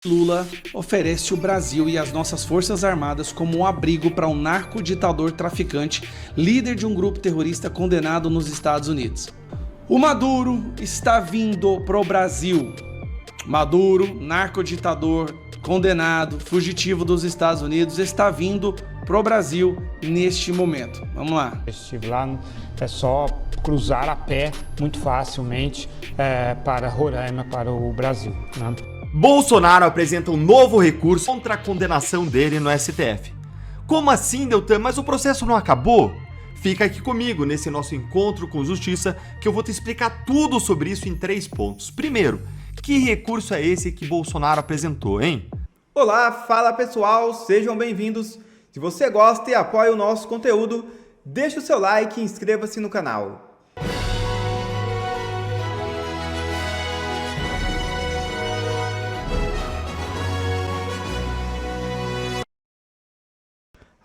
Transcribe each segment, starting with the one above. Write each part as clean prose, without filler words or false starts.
Lula oferece o Brasil e as nossas forças armadas como um abrigo para um narcoditador traficante, líder de um grupo terrorista condenado nos Estados Unidos. O Maduro está vindo pro Brasil. Maduro, narcoditador, condenado, fugitivo dos Estados Unidos, está vindo pro Brasil neste momento. Vamos lá. Estive lá, é só cruzar a pé muito facilmente para Roraima, para o Brasil, né? Bolsonaro apresenta um novo recurso contra a condenação dele no STF. Como assim, Deltan? Mas o processo não acabou? Fica aqui comigo nesse nosso encontro com justiça que eu vou te explicar tudo sobre isso em 3 pontos. Primeiro, que recurso é esse que Bolsonaro apresentou, hein? Olá, fala pessoal, sejam bem-vindos. Se você gosta e apoia o nosso conteúdo, deixa o seu like e inscreva-se no canal.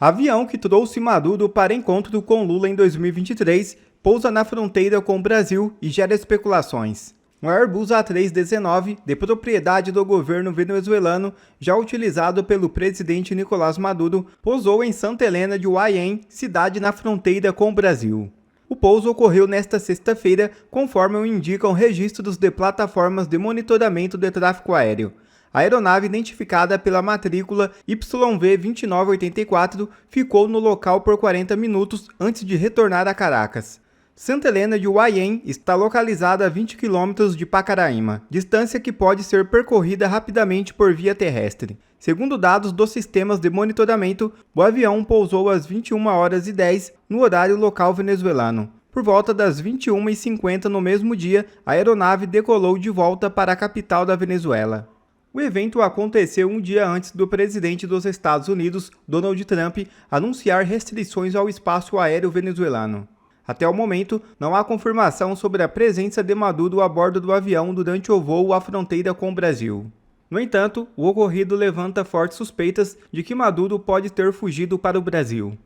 Avião que trouxe Maduro para encontro com Lula em 2023 pousa na fronteira com o Brasil e gera especulações. Um Airbus A319, de propriedade do governo venezuelano, já utilizado pelo presidente Nicolás Maduro, pousou em Santa Helena de Guayen, cidade na fronteira com o Brasil. O pouso ocorreu nesta sexta-feira, conforme indicam registros de plataformas de monitoramento de tráfego aéreo. A aeronave, identificada pela matrícula YV-2984, ficou no local por 40 minutos antes de retornar a Caracas. Santa Helena de Guayen está localizada a 20 km de Pacaraima, distância que pode ser percorrida rapidamente por via terrestre. Segundo dados dos sistemas de monitoramento, o avião pousou às 21h10 no horário local venezuelano. Por volta das 21h50 no mesmo dia, a aeronave decolou de volta para a capital da Venezuela. O evento aconteceu um dia antes do presidente dos Estados Unidos, Donald Trump, anunciar restrições ao espaço aéreo venezuelano. Até o momento, não há confirmação sobre a presença de Maduro a bordo do avião durante o voo à fronteira com o Brasil. No entanto, o ocorrido levanta fortes suspeitas de que Maduro pode ter fugido para o Brasil.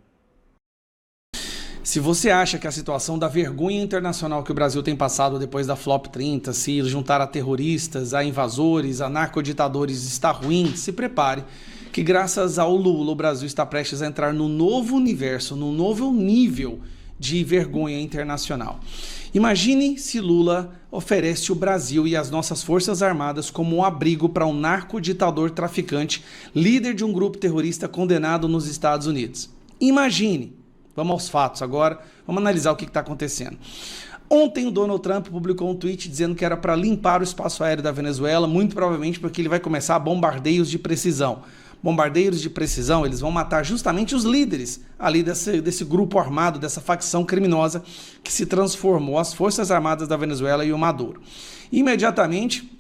Se você acha que a situação da vergonha internacional que o Brasil tem passado depois da Flop 30, se juntar a terroristas, a invasores, a narcoditadores está ruim, se prepare que graças ao Lula o Brasil está prestes a entrar num novo universo, num novo nível de vergonha internacional. Imagine se Lula oferece o Brasil e as nossas forças armadas como um abrigo para um narcoditador traficante, líder de um grupo terrorista condenado nos Estados Unidos. Imagine. Vamos aos fatos agora, vamos analisar o que está acontecendo. Ontem o Donald Trump publicou um tweet dizendo que era para limpar o espaço aéreo da Venezuela, muito provavelmente porque ele vai começar bombardeios de precisão. Bombardeiros de precisão, eles vão matar justamente os líderes ali desse grupo armado, dessa facção criminosa que se transformou as Forças Armadas da Venezuela e o Maduro. Imediatamente,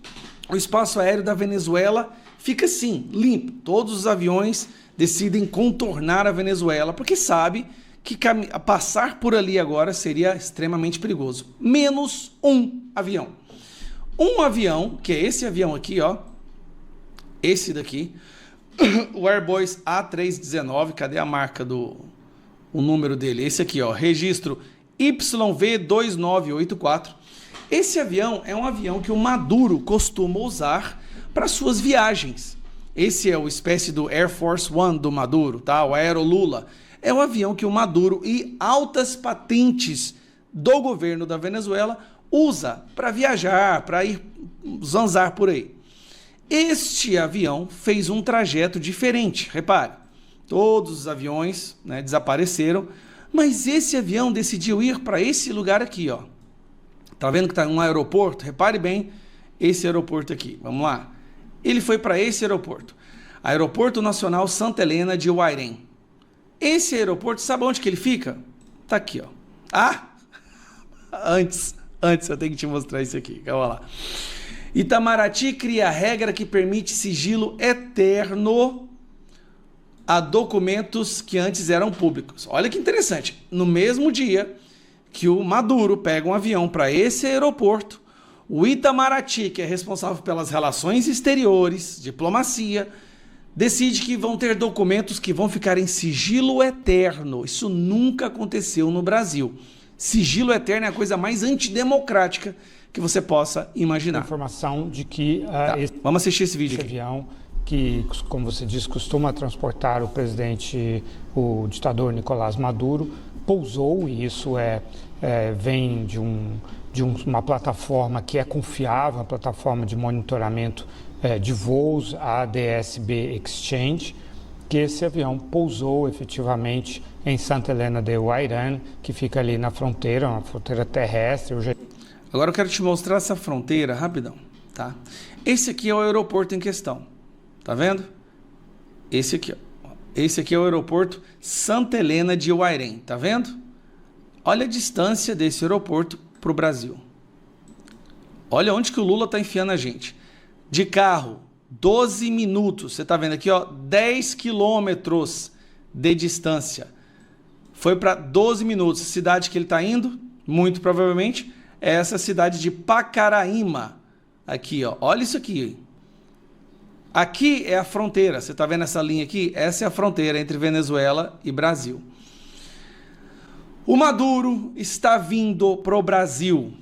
o espaço aéreo da Venezuela fica assim, limpo. Todos os aviões decidem contornar a Venezuela porque sabe que passar por ali agora seria extremamente perigoso. Menos um avião. Um avião, que é esse avião aqui, ó. Esse daqui. O Airbus A319. Cadê a marca o número dele? Esse aqui, ó. Registro YV2984. Esse avião é um avião que o Maduro costuma usar para suas viagens. Esse é o espécie do Air Force One do Maduro, tá? O Aerolula. É um avião que o Maduro e altas patentes do governo da Venezuela usa para viajar, para ir zanzar por aí. Este avião fez um trajeto diferente, repare. Todos os aviões, né, desapareceram, mas esse avião decidiu ir para esse lugar aqui, ó. Tá vendo que tá um aeroporto? Repare bem esse aeroporto aqui. Vamos lá. Ele foi para esse aeroporto. Aeroporto Nacional Santa Helena de Guayen. Esse aeroporto, sabe onde que ele fica? Tá aqui, ó. Ah! Antes eu tenho que te mostrar isso aqui. Calma lá. Itamaraty cria a regra que permite sigilo eterno a documentos que antes eram públicos. Olha que interessante. No mesmo dia que o Maduro pega um avião para esse aeroporto, o Itamaraty, que é responsável pelas relações exteriores, diplomacia, decide que vão ter documentos que vão ficar em sigilo eterno. Isso nunca aconteceu no Brasil. Sigilo eterno é a coisa mais antidemocrática que você possa imaginar. Informação de que Vamos assistir esse vídeo aqui. Avião que, como você disse, costuma transportar o ditador Nicolás Maduro, pousou, e isso vem de uma plataforma que é confiável, uma plataforma de monitoramento de voos, a DSB Exchange, que esse avião pousou efetivamente em Santa Helena de Guairã, que fica ali na fronteira, uma fronteira terrestre. Agora eu quero te mostrar essa fronteira rapidão, tá? Esse aqui é o aeroporto em questão, tá vendo? Esse aqui é o aeroporto Santa Helena de Guairã, tá vendo? Olha a distância desse aeroporto para o Brasil. Olha onde que o Lula está enfiando a gente. De carro, 12 minutos. Você está vendo aqui, ó, 10 quilômetros de distância. Foi para 12 minutos. A cidade que ele está indo, muito provavelmente, é essa cidade de Pacaraíma. Aqui, ó. Olha isso aqui. Aqui é a fronteira. Você está vendo essa linha aqui? Essa é a fronteira entre Venezuela e Brasil. O Maduro está vindo para o Brasil.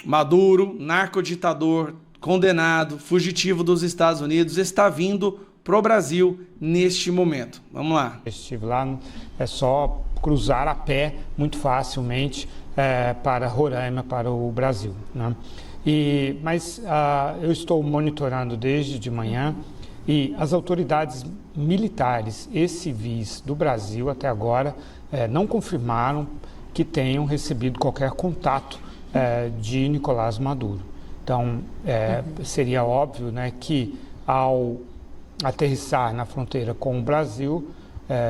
Maduro, narcoditador, condenado, fugitivo dos Estados Unidos, está vindo para o Brasil neste momento. Vamos lá. Estive lá, é só cruzar a pé muito facilmente para Roraima, para o Brasil, né? Mas eu estou monitorando desde de manhã e as autoridades militares e civis do Brasil até agora não confirmaram que tenham recebido qualquer contato de Nicolás Maduro. Então, seria óbvio, né, que ao aterrissar na fronteira com o Brasil,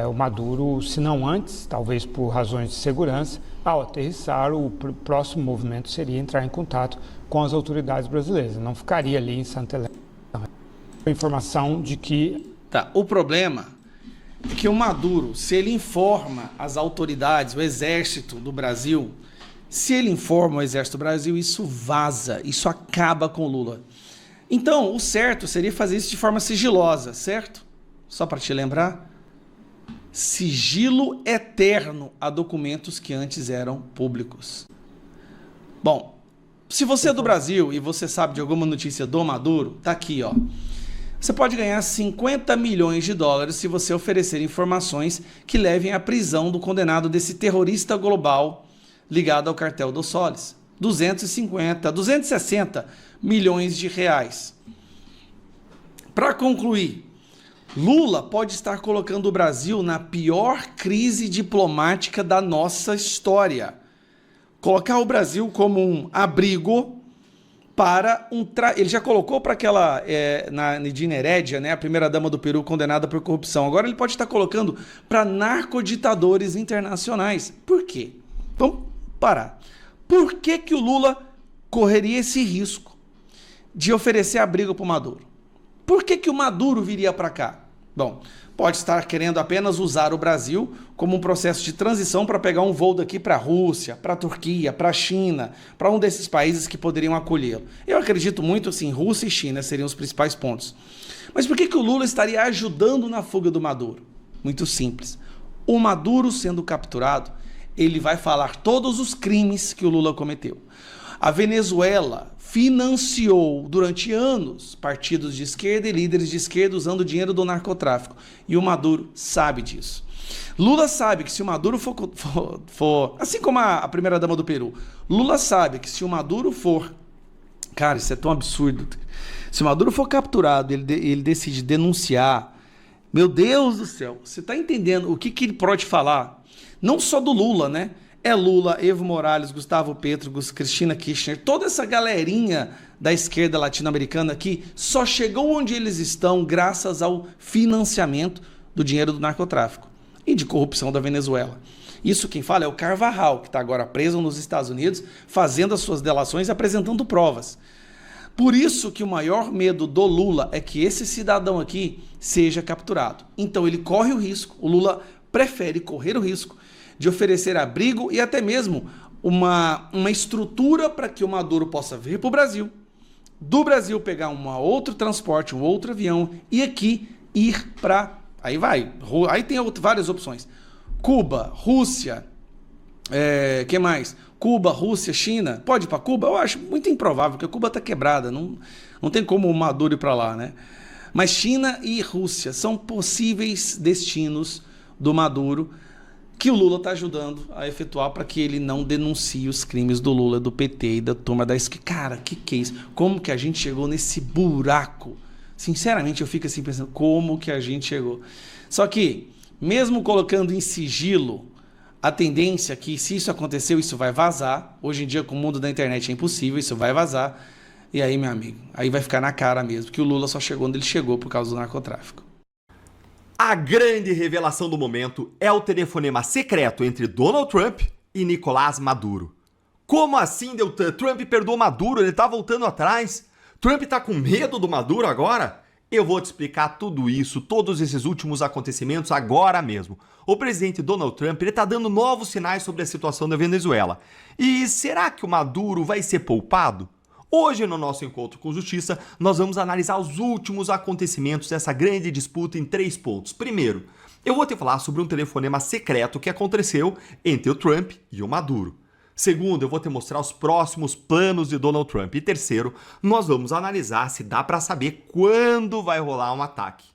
o Maduro, se não antes, talvez por razões de segurança, ao aterrissar, o próximo movimento seria entrar em contato com as autoridades brasileiras. Não ficaria ali em Santa Helena. A informação de que... Tá, o problema é que o Maduro, se ele informa as autoridades, o exército do Brasil, se ele informa o exército do Brasil, isso vaza, isso acaba com o Lula. Então, o certo seria fazer isso de forma sigilosa, certo? Só para te lembrar, sigilo eterno a documentos que antes eram públicos. Bom, se você é do Brasil e você sabe de alguma notícia do Maduro, tá aqui, ó. Você pode ganhar 50 milhões de dólares se você oferecer informações que levem à prisão do condenado desse terrorista global ligado ao cartel dos Soles. 260 milhões de reais. Para concluir, Lula pode estar colocando o Brasil na pior crise diplomática da nossa história. Colocar o Brasil como um abrigo para ele já colocou para aquela Nadine Heredia, né, a primeira-dama do Peru condenada por corrupção. Agora ele pode estar colocando para narcoditadores internacionais. Por quê? Vamos parar. Por que o Lula correria esse risco de oferecer abrigo para o Maduro? Por que o Maduro viria para cá? Bom, pode estar querendo apenas usar o Brasil como um processo de transição para pegar um voo daqui para a Rússia, para a Turquia, para a China, para um desses países que poderiam acolhê-lo. Eu acredito muito assim, Rússia e China seriam os principais pontos. Mas por que o Lula estaria ajudando na fuga do Maduro? Muito simples. O Maduro sendo capturado, ele vai falar todos os crimes que o Lula cometeu. A Venezuela financiou durante anos partidos de esquerda e líderes de esquerda usando o dinheiro do narcotráfico. E o Maduro sabe disso. Lula sabe que se o Maduro for assim como a primeira-dama do Peru, Lula sabe que se o Maduro for... Cara, isso é tão absurdo. Se o Maduro for capturado, ele decide denunciar. Meu Deus do céu, você está entendendo o que ele pode falar? Não só do Lula, né? É Lula, Evo Morales, Gustavo Petro, Cristina Kirchner, toda essa galerinha da esquerda latino-americana aqui só chegou onde eles estão graças ao financiamento do dinheiro do narcotráfico e de corrupção da Venezuela. Isso quem fala é o Carvajal, que está agora preso nos Estados Unidos, fazendo as suas delações e apresentando provas. Por isso que o maior medo do Lula é que esse cidadão aqui seja capturado. Então ele corre o risco, o Lula prefere correr o risco de oferecer abrigo e até mesmo uma estrutura para que o Maduro possa vir para o Brasil, do Brasil pegar um outro transporte, um outro avião e aqui ir para... Aí tem várias opções. Cuba, Rússia, que mais? Cuba, Rússia, China, pode ir para Cuba? Eu acho muito improvável, porque Cuba está quebrada, não tem como o Maduro ir para lá, né? Mas China e Rússia são possíveis destinos do Maduro que o Lula está ajudando a efetuar para que ele não denuncie os crimes do Lula, do PT e da turma da esquerda. Cara, que é isso? Como que a gente chegou nesse buraco? Sinceramente, eu fico assim pensando, como que a gente chegou? Só que, mesmo colocando em sigilo, a tendência é que, se isso aconteceu, isso vai vazar. Hoje em dia, com o mundo da internet é impossível, isso vai vazar. E aí, meu amigo, aí vai ficar na cara mesmo, que o Lula só chegou onde ele chegou por causa do narcotráfico. A grande revelação do momento é o telefonema secreto entre Donald Trump e Nicolás Maduro. Como assim, Deltan? Trump perdoou Maduro, ele tá voltando atrás? Trump tá com medo do Maduro agora? Eu vou te explicar tudo isso, todos esses últimos acontecimentos agora mesmo. O presidente Donald Trump, ele tá dando novos sinais sobre a situação da Venezuela. E será que o Maduro vai ser poupado? Hoje, no nosso Encontro com Justiça, nós vamos analisar os últimos acontecimentos dessa grande disputa em 3 pontos. Primeiro, eu vou te falar sobre um telefonema secreto que aconteceu entre o Trump e o Maduro. Segundo, eu vou te mostrar os próximos planos de Donald Trump. E terceiro, nós vamos analisar se dá para saber quando vai rolar um ataque.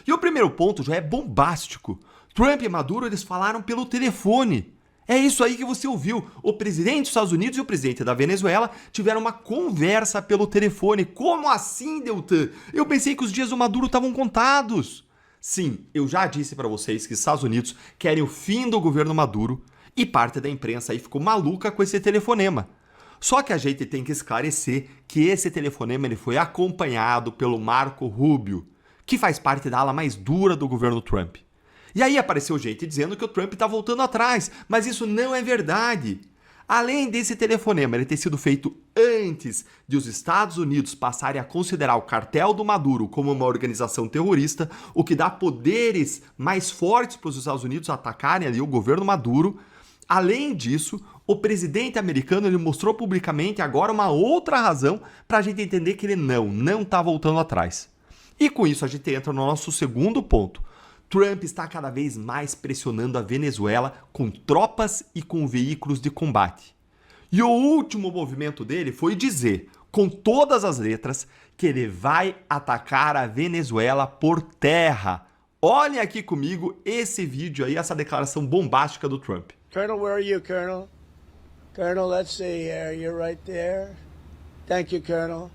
E o primeiro ponto já é bombástico. Trump e Maduro, eles falaram pelo telefone. É isso aí que você ouviu. O presidente dos Estados Unidos e o presidente da Venezuela tiveram uma conversa pelo telefone. Como assim, Deltan? Eu pensei que os dias do Maduro estavam contados. Sim, eu já disse para vocês que os Estados Unidos querem o fim do governo Maduro e parte da imprensa aí ficou maluca com esse telefonema. Só que a gente tem que esclarecer que esse telefonema ele foi acompanhado pelo Marco Rubio, que faz parte da ala mais dura do governo Trump. E aí apareceu gente dizendo que o Trump está voltando atrás, mas isso não é verdade. Além desse telefonema ele ter sido feito antes de os Estados Unidos passarem a considerar o cartel do Maduro como uma organização terrorista, o que dá poderes mais fortes para os Estados Unidos atacarem ali o governo Maduro. Além disso, o presidente americano ele mostrou publicamente agora uma outra razão para a gente entender que ele não está voltando atrás. E com isso a gente entra no nosso segundo ponto. Trump está cada vez mais pressionando a Venezuela com tropas e com veículos de combate. E o último movimento dele foi dizer, com todas as letras, que ele vai atacar a Venezuela por terra. Olhem aqui comigo esse vídeo aí, essa declaração bombástica do Trump. Colonel, where are you, Colonel? Colonel, let's see here. You're right there. Thank you, Colonel.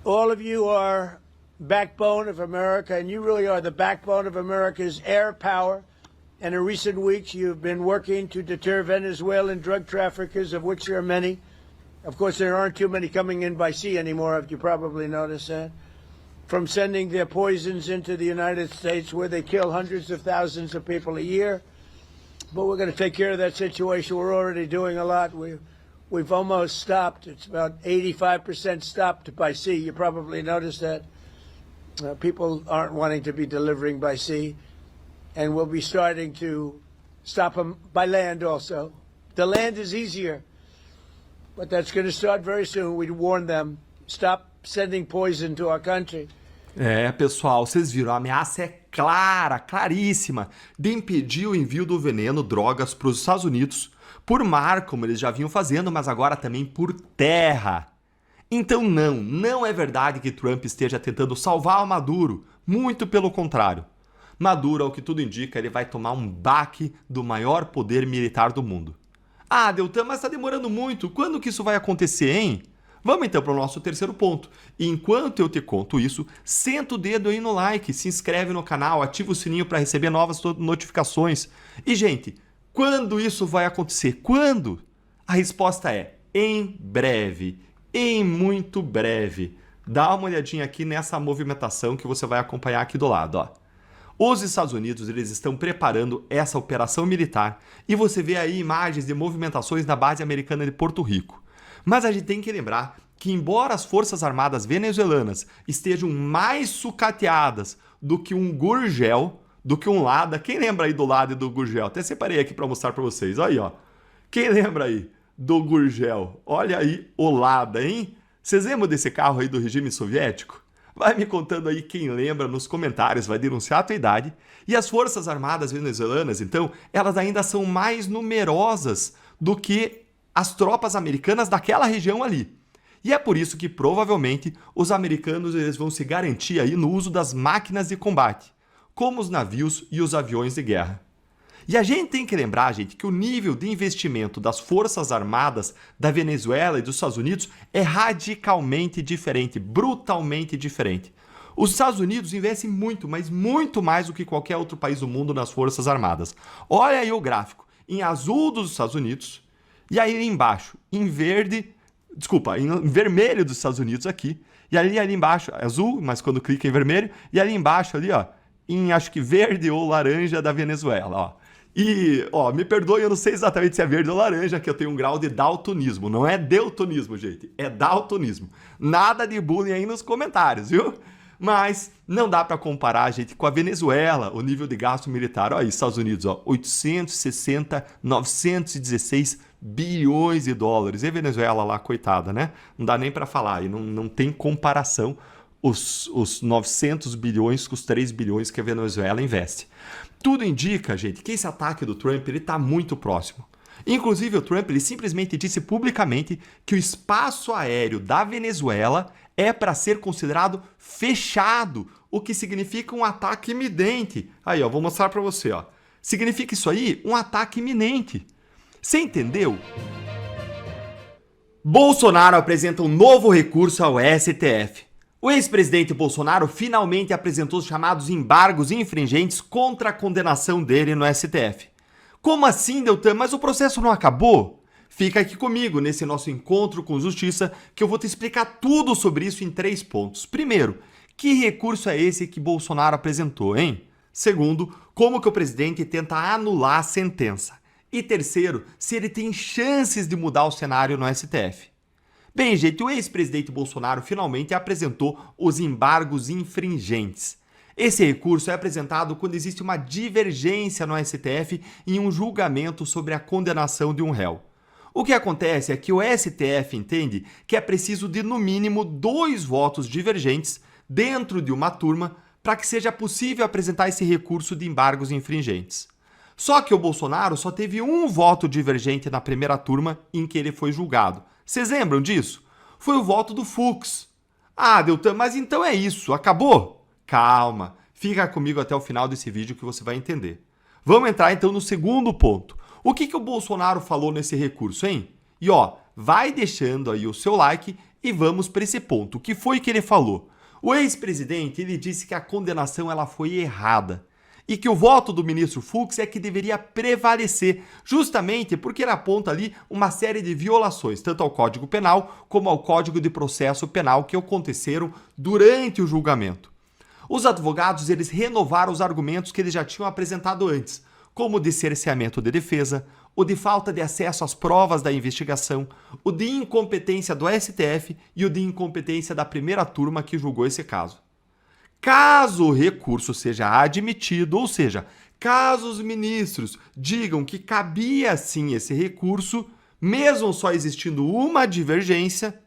All of you are backbone of America, and you really are the backbone of America's air power. And in recent weeks, you've been working to deter Venezuelan drug traffickers, of which there are many. Of course, there aren't too many coming in by sea anymore, if you probably noticed that. From sending their poisons into the United States, where they kill hundreds of thousands of people a year. But we're going to take care of that situation. We're already doing a lot. We've almost stopped. It's about 85% stopped by sea. You probably noticed that. People aren't wanting to be delivering by sea, and we'll be starting to stop them by land also. The land is easier, but that's going to start very soon. We warn them, stop sending poison to our country. É, pessoal, vocês viram, a ameaça é clara, claríssima, de impedir o envio do veneno, drogas para os Estados Unidos, por mar, como eles já vinham fazendo, mas agora também por terra. Então não é verdade que Trump esteja tentando salvar o Maduro, muito pelo contrário. Maduro, ao que tudo indica, ele vai tomar um baque do maior poder militar do mundo. Ah, Deltan, mas está demorando muito, quando que isso vai acontecer, hein? Vamos então para o nosso terceiro ponto. E enquanto eu te conto isso, senta o dedo aí no like, se inscreve no canal, ativa o sininho para receber novas notificações. E, gente, quando isso vai acontecer? Quando? A resposta é em breve. Em muito breve. Dá uma olhadinha aqui nessa movimentação que você vai acompanhar aqui do lado, ó. Os Estados Unidos, eles estão preparando essa operação militar e você vê aí imagens de movimentações na base americana de Porto Rico. Mas a gente tem que lembrar que, embora as Forças Armadas venezuelanas estejam mais sucateadas do que um Gurgel, do que um Lada, quem lembra aí do Lada e do Gurgel? Até separei aqui para mostrar para vocês, olha aí, ó. Quem lembra aí do Gurgel? Olha aí o Lada, hein? Vocês lembram desse carro aí do regime soviético? Vai me contando aí quem lembra nos comentários, vai denunciar a tua idade. E as Forças Armadas venezuelanas, então, elas ainda são mais numerosas do que as tropas americanas daquela região ali. E é por isso que provavelmente os americanos eles vão se garantir aí no uso das máquinas de combate, como os navios e os aviões de guerra. E a gente tem que lembrar, gente, que o nível de investimento das Forças Armadas da Venezuela e dos Estados Unidos é radicalmente diferente, brutalmente diferente. Os Estados Unidos investem muito, mas muito mais do que qualquer outro país do mundo nas Forças Armadas. Olha aí o gráfico, em azul dos Estados Unidos, e aí embaixo, em vermelho dos Estados Unidos aqui, e ali embaixo, azul, mas quando clica em vermelho, e ali embaixo ali, ó, em acho que verde ou laranja da Venezuela, ó. E, ó, me perdoe, eu não sei exatamente se é verde ou laranja, que eu tenho um grau de daltonismo. Não é deltonismo, gente, é daltonismo. Nada de bullying aí nos comentários, viu? Mas não dá para comparar, gente, com a Venezuela, o nível de gasto militar. Olha aí, Estados Unidos, ó, 916 bilhões de dólares. E a Venezuela lá, coitada, né? Não dá nem para falar, e não tem comparação os 900 bilhões com os 3 bilhões que a Venezuela investe. Tudo indica, gente, que esse ataque do Trump está muito próximo. Inclusive, o Trump ele simplesmente disse publicamente que o espaço aéreo da Venezuela é para ser considerado fechado, o que significa um ataque iminente. Aí, ó, vou mostrar para você, ó. Significa isso aí, um ataque iminente. Você entendeu? Bolsonaro apresenta um novo recurso ao STF. O ex-presidente Bolsonaro finalmente apresentou os chamados embargos infringentes contra a condenação dele no STF. Como assim, Deltan? Mas o processo não acabou? Fica aqui comigo nesse nosso encontro com justiça que eu vou te explicar tudo sobre isso em 3 pontos. Primeiro, que recurso é esse que Bolsonaro apresentou, hein? Segundo, como que o presidente tenta anular a sentença? E terceiro, se ele tem chances de mudar o cenário no STF. Bem, gente, o ex-presidente Bolsonaro finalmente apresentou os embargos infringentes. Esse recurso é apresentado quando existe uma divergência no STF em um julgamento sobre a condenação de um réu. O que acontece é que o STF entende que é preciso de, no mínimo, 2 votos divergentes dentro de uma turma para que seja possível apresentar esse recurso de embargos infringentes. Só que o Bolsonaro só teve 1 voto divergente na primeira turma em que ele foi julgado. Vocês lembram disso? Foi o voto do Fux. Ah, Deltan, mas então é isso, acabou? Calma, fica comigo até o final desse vídeo que você vai entender. Vamos entrar então no segundo ponto. O que o Bolsonaro falou nesse recurso, hein? E ó, vai deixando aí o seu like e vamos para esse ponto. O que foi que ele falou? O ex-presidente, ele disse que a condenação ela foi errada. E que o voto do ministro Fux é que deveria prevalecer, justamente porque ele aponta ali uma série de violações, tanto ao Código Penal como ao Código de Processo Penal que aconteceram durante o julgamento. Os advogados eles renovaram os argumentos que eles já tinham apresentado antes, como o de cerceamento de defesa, o de falta de acesso às provas da investigação, o de incompetência do STF e o de incompetência da primeira turma que julgou esse caso. Caso o recurso seja admitido, ou seja, caso os ministros digam que cabia sim esse recurso, mesmo só existindo uma divergência,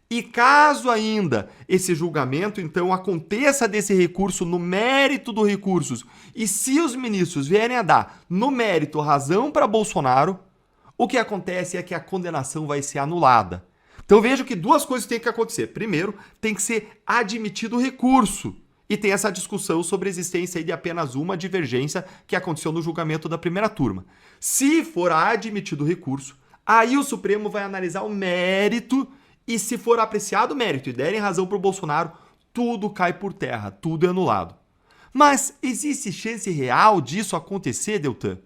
e caso ainda esse julgamento então aconteça desse recurso no mérito do recurso, e se os ministros vierem a dar no mérito razão para Bolsonaro, o que acontece é que a condenação vai ser anulada. Então veja que 2 coisas têm que acontecer. Primeiro, tem que ser admitido o recurso. E tem essa discussão sobre a existência de apenas uma divergência que aconteceu no julgamento da primeira turma. Se for admitido o recurso, aí o Supremo vai analisar o mérito e se for apreciado o mérito e derem razão para o Bolsonaro, tudo cai por terra, tudo é anulado. Mas existe chance real disso acontecer, Deltan?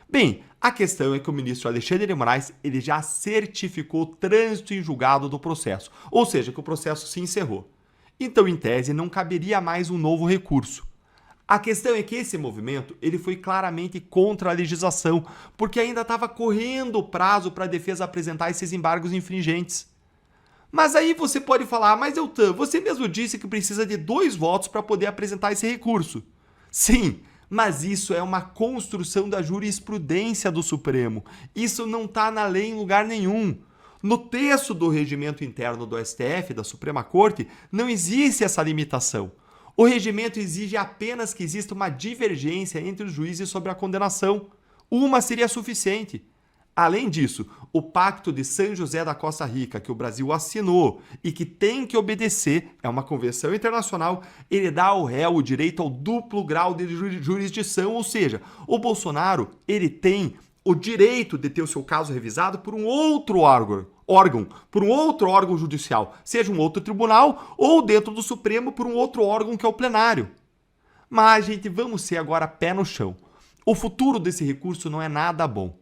Bem, a questão é que o ministro Alexandre de Moraes ele já certificou o trânsito em julgado do processo, ou seja, que o processo se encerrou. Então, em tese, não caberia mais um novo recurso. A questão é que esse movimento ele foi claramente contra a legislação, porque ainda estava correndo o prazo para a defesa apresentar esses embargos infringentes. Mas aí você pode falar, mas Deltan, você mesmo disse que precisa de 2 votos para poder apresentar esse recurso. Sim, mas isso é uma construção da jurisprudência do Supremo. Isso não está na lei em lugar nenhum. No texto do regimento interno do STF, da Suprema Corte, não existe essa limitação. O regimento exige apenas que exista uma divergência entre os juízes sobre a condenação. Uma seria suficiente. Além disso, o Pacto de São José da Costa Rica, que o Brasil assinou e que tem que obedecer, é uma convenção internacional, ele dá ao réu o direito ao duplo grau de jurisdição, ou seja, o Bolsonaro, ele tem o direito de ter o seu caso revisado por um outro órgão, por um outro órgão judicial, seja um outro tribunal ou dentro do Supremo por um outro órgão que é o plenário. Mas, gente, vamos ser agora pé no chão. O futuro desse recurso não é nada bom.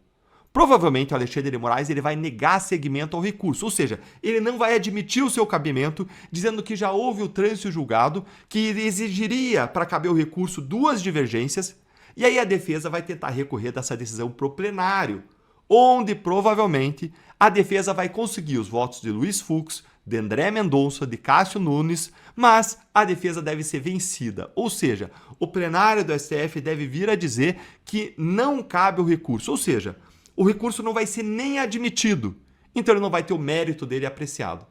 Provavelmente o Alexandre de Moraes ele vai negar seguimento ao recurso, ou seja, ele não vai admitir o seu cabimento, dizendo que já houve o trânsito julgado, que exigiria para caber o recurso 2 divergências, e aí a defesa vai tentar recorrer dessa decisão para o plenário, onde provavelmente a defesa vai conseguir os votos de Luiz Fux, de André Mendonça, de Cássio Nunes, mas a defesa deve ser vencida. Ou seja, o plenário do STF deve vir a dizer que não cabe o recurso, ou seja, o recurso não vai ser nem admitido, então ele não vai ter o mérito dele apreciado.